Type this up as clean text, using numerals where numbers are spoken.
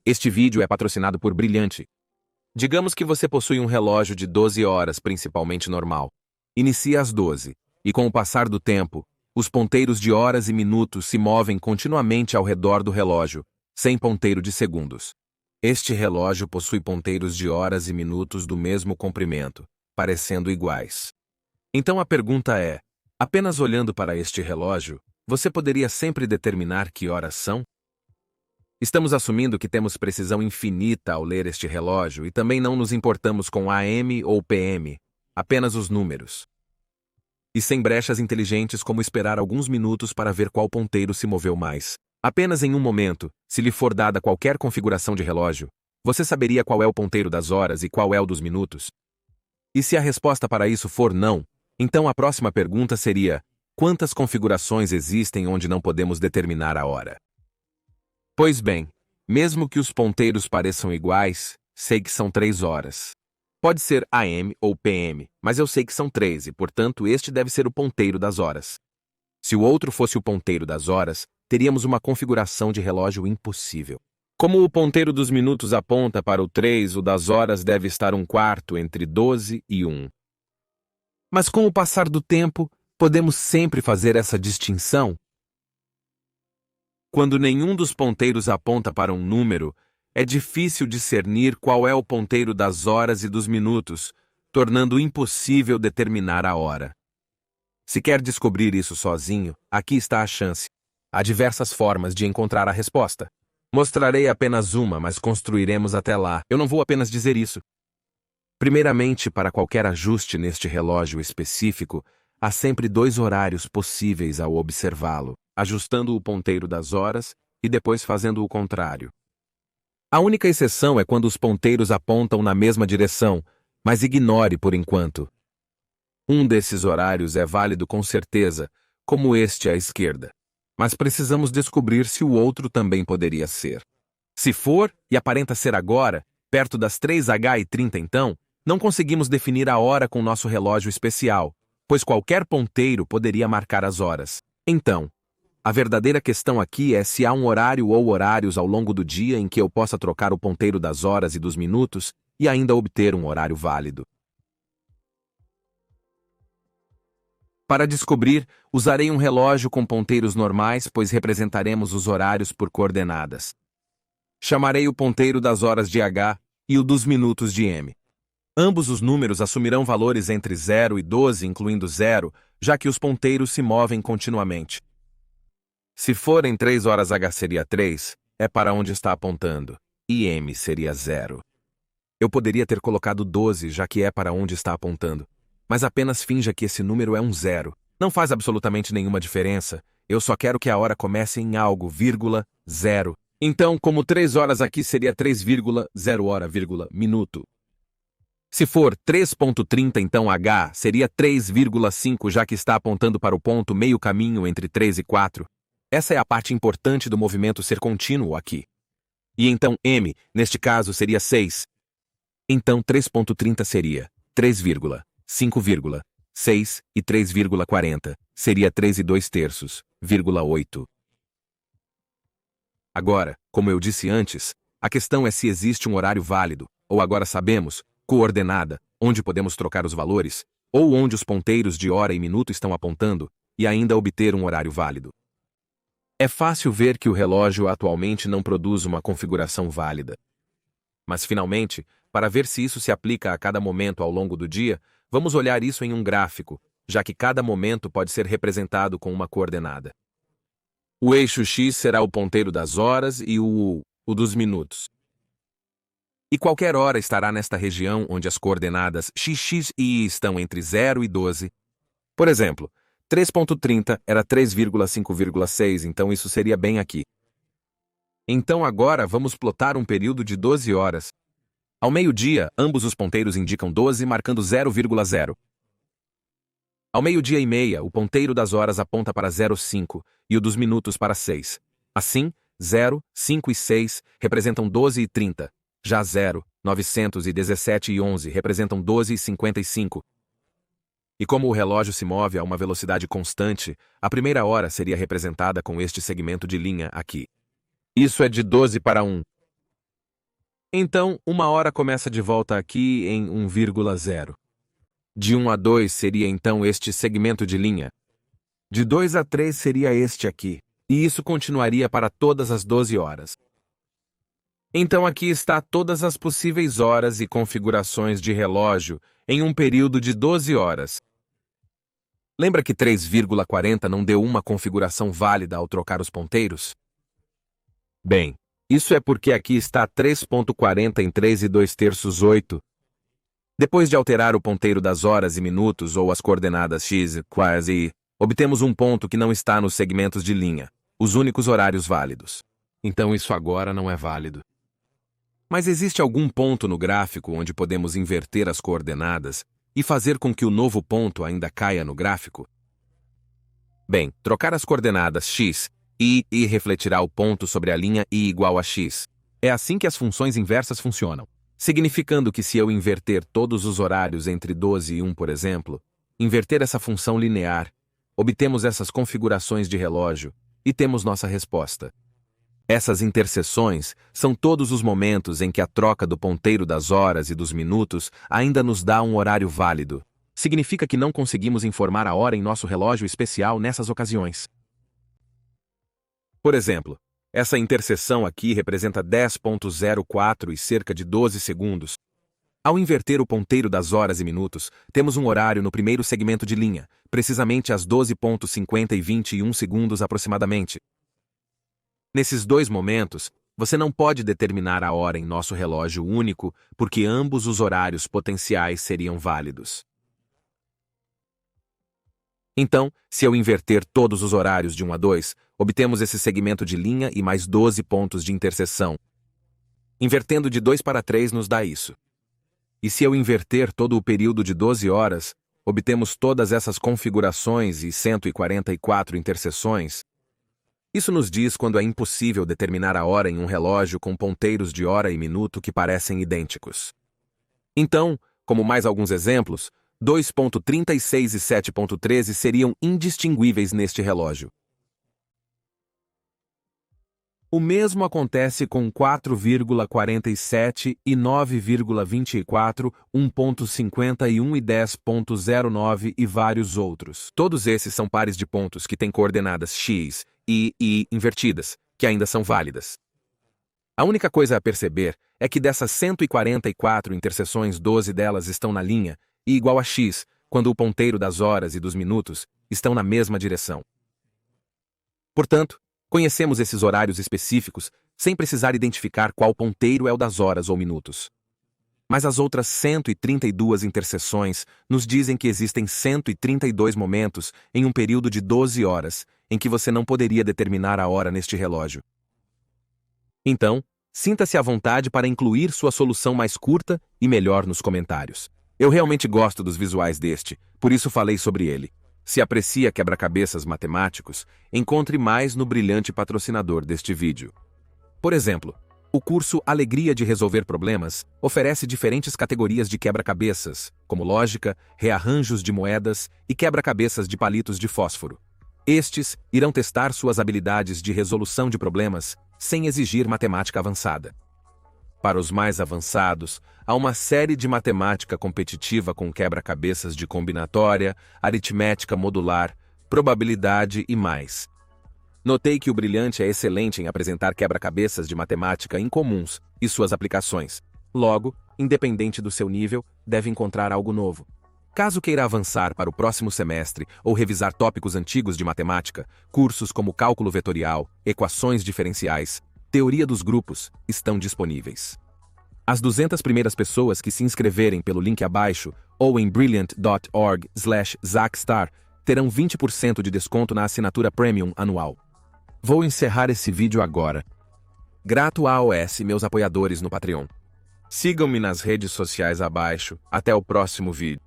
Este vídeo é patrocinado por Brilhante. Digamos que você possui um relógio de 12 horas, principalmente normal. Inicia às 12, e com o passar do tempo, os ponteiros de horas e minutos se movem continuamente ao redor do relógio, sem ponteiro de segundos. Este relógio possui ponteiros de horas e minutos do mesmo comprimento, parecendo iguais. Então a pergunta é: apenas olhando para este relógio, você poderia sempre determinar que horas são? Estamos assumindo que temos precisão infinita ao ler este relógio e também não nos importamos com AM ou PM, apenas os números. E sem brechas inteligentes como esperar alguns minutos para ver qual ponteiro se moveu mais. Apenas em um momento, se lhe for dada qualquer configuração de relógio, você saberia qual é o ponteiro das horas e qual é o dos minutos? E se a resposta para isso for não, então a próxima pergunta seria: quantas configurações existem onde não podemos determinar a hora? Pois bem, mesmo que os ponteiros pareçam iguais, sei que são 3 horas. Pode ser AM ou PM, mas eu sei que são 3 e, portanto, este deve ser o ponteiro das horas. Se o outro fosse o ponteiro das horas, teríamos uma configuração de relógio impossível. Como o ponteiro dos minutos aponta para o 3, o das horas deve estar um quarto entre 12 e 1. Mas com o passar do tempo, podemos sempre fazer essa distinção? Quando nenhum dos ponteiros aponta para um número, é difícil discernir qual é o ponteiro das horas e dos minutos, tornando impossível determinar a hora. Se quer descobrir isso sozinho, aqui está a chance. Há diversas formas de encontrar a resposta. Mostrarei apenas uma, mas construiremos até lá. Eu não vou apenas dizer isso. Primeiramente, para qualquer ajuste neste relógio específico, há sempre 2 horários possíveis ao observá-lo, ajustando o ponteiro das horas e depois fazendo o contrário. A única exceção é quando os ponteiros apontam na mesma direção, mas ignore por enquanto. Um desses horários é válido com certeza, como este à esquerda, mas precisamos descobrir se o outro também poderia ser. Se for, e aparenta ser agora, perto das 3h30 então, não conseguimos definir a hora com nosso relógio especial, pois qualquer ponteiro poderia marcar as horas. Então, a verdadeira questão aqui é se há um horário ou horários ao longo do dia em que eu possa trocar o ponteiro das horas e dos minutos e ainda obter um horário válido. Para descobrir, usarei um relógio com ponteiros normais, pois representaremos os horários por coordenadas. Chamarei o ponteiro das horas de H e o dos minutos de M. Ambos os números assumirão valores entre 0 e 12, incluindo 0, já que os ponteiros se movem continuamente. Se forem 3 horas H seria 3, é para onde está apontando, e M seria 0. Eu poderia ter colocado 12, já que é para onde está apontando, mas apenas finja que esse número é um 0. Não faz absolutamente nenhuma diferença, eu só quero que a hora comece em algo, 0. Então, como 3 horas aqui seria 3,0 hora, minuto. Se for 3,30, então H seria 3,5, já que está apontando para o ponto meio caminho entre 3 e 4. Essa é a parte importante do movimento ser contínuo aqui. E então M, neste caso, seria 6. Então 3,30 seria 3, 5, 6 e 3,40 seria 3 e 2/3, 8. Agora, como eu disse antes, a questão é se existe um horário válido, ou agora sabemos, coordenada, onde podemos trocar os valores, ou onde os ponteiros de hora e minuto estão apontando, e ainda obter um horário válido. É fácil ver que o relógio atualmente não produz uma configuração válida. Mas, finalmente, para ver se isso se aplica a cada momento ao longo do dia, vamos olhar isso em um gráfico, já que cada momento pode ser representado com uma coordenada. O eixo X será o ponteiro das horas e o dos minutos. E qualquer hora estará nesta região onde as coordenadas x e y estão entre 0 e 12. Por exemplo, 3,30 era 3,5,6, então isso seria bem aqui. Então agora vamos plotar um período de 12 horas. Ao meio-dia, ambos os ponteiros indicam 12, marcando 0,0. Ao meio-dia e meia, o ponteiro das horas aponta para 0,5 e o dos minutos para 6. Assim, 0, 5 e 6 representam 12 e 30. Já 0, 917 e 11 representam 12 e 55. E como o relógio se move a uma velocidade constante, a primeira hora seria representada com este segmento de linha aqui. Isso é de 12 para 1. Então, 1 hora começa de volta aqui em 1,0. De 1 a 2 seria então este segmento de linha. De 2 a 3 seria este aqui. E isso continuaria para todas as 12 horas. Então aqui está todas as possíveis horas e configurações de relógio em um período de 12 horas. Lembra que 3,40 não deu uma configuração válida ao trocar os ponteiros? Bem, isso é porque aqui está 3,40 em 3 e 2/3 8. Depois de alterar o ponteiro das horas e minutos ou as coordenadas x, quase y, obtemos um ponto que não está nos segmentos de linha, os únicos horários válidos. Então isso agora não é válido. Mas existe algum ponto no gráfico onde podemos inverter as coordenadas e fazer com que o novo ponto ainda caia no gráfico? Bem, trocar as coordenadas x e y refletirá o ponto sobre a linha y igual a x. É assim que as funções inversas funcionam. Significando que se eu inverter todos os horários entre 12 e 1, por exemplo, inverter essa função linear, obtemos essas configurações de relógio e temos nossa resposta. Essas interseções são todos os momentos em que a troca do ponteiro das horas e dos minutos ainda nos dá um horário válido. Significa que não conseguimos informar a hora em nosso relógio especial nessas ocasiões. Por exemplo, essa interseção aqui representa 10,04 e cerca de 12 segundos. Ao inverter o ponteiro das horas e minutos, temos um horário no primeiro segmento de linha, precisamente às 12,50 e 21 segundos aproximadamente. Nesses dois momentos, você não pode determinar a hora em nosso relógio único, porque ambos os horários potenciais seriam válidos. Então, se eu inverter todos os horários de 1 a 2, obtemos esse segmento de linha e mais 12 pontos de interseção. Invertendo de 2 para 3 nos dá isso. E se eu inverter todo o período de 12 horas, obtemos todas essas configurações e 144 interseções. Isso nos diz quando é impossível determinar a hora em um relógio com ponteiros de hora e minuto que parecem idênticos. Então, como mais alguns exemplos, 2,36 e 7,13 seriam indistinguíveis neste relógio. O mesmo acontece com 4,47 e 9,24, 1,51 e 10,09 e vários outros. Todos esses são pares de pontos que têm coordenadas x e y invertidas, que ainda são válidas. A única coisa a perceber é que dessas 144 interseções, 12 delas estão na linha y igual a x, quando o ponteiro das horas e dos minutos estão na mesma direção. Portanto, conhecemos esses horários específicos sem precisar identificar qual ponteiro é o das horas ou minutos. Mas as outras 132 interseções nos dizem que existem 132 momentos em um período de 12 horas em que você não poderia determinar a hora neste relógio. Então, sinta-se à vontade para incluir sua solução mais curta e melhor nos comentários. Eu realmente gosto dos visuais deste, por isso falei sobre ele. Se aprecia quebra-cabeças matemáticos, encontre mais no brilhante patrocinador deste vídeo. Por exemplo, o curso Alegria de Resolver Problemas oferece diferentes categorias de quebra-cabeças, como lógica, rearranjos de moedas e quebra-cabeças de palitos de fósforo. Estes irão testar suas habilidades de resolução de problemas sem exigir matemática avançada. Para os mais avançados, há uma série de matemática competitiva com quebra-cabeças de combinatória, aritmética modular, probabilidade e mais. Notei que o Brilhante é excelente em apresentar quebra-cabeças de matemática incomuns e suas aplicações. Logo, independente do seu nível, deve encontrar algo novo. Caso queira avançar para o próximo semestre ou revisar tópicos antigos de matemática, cursos como cálculo vetorial, equações diferenciais, teoria dos grupos estão disponíveis. As 200 primeiras pessoas que se inscreverem pelo link abaixo ou em brilliant.org/zackstar terão 20% de desconto na assinatura Premium anual. Vou encerrar esse vídeo agora. Grato a AOS, meus apoiadores no Patreon. Sigam-me nas redes sociais abaixo. Até o próximo vídeo.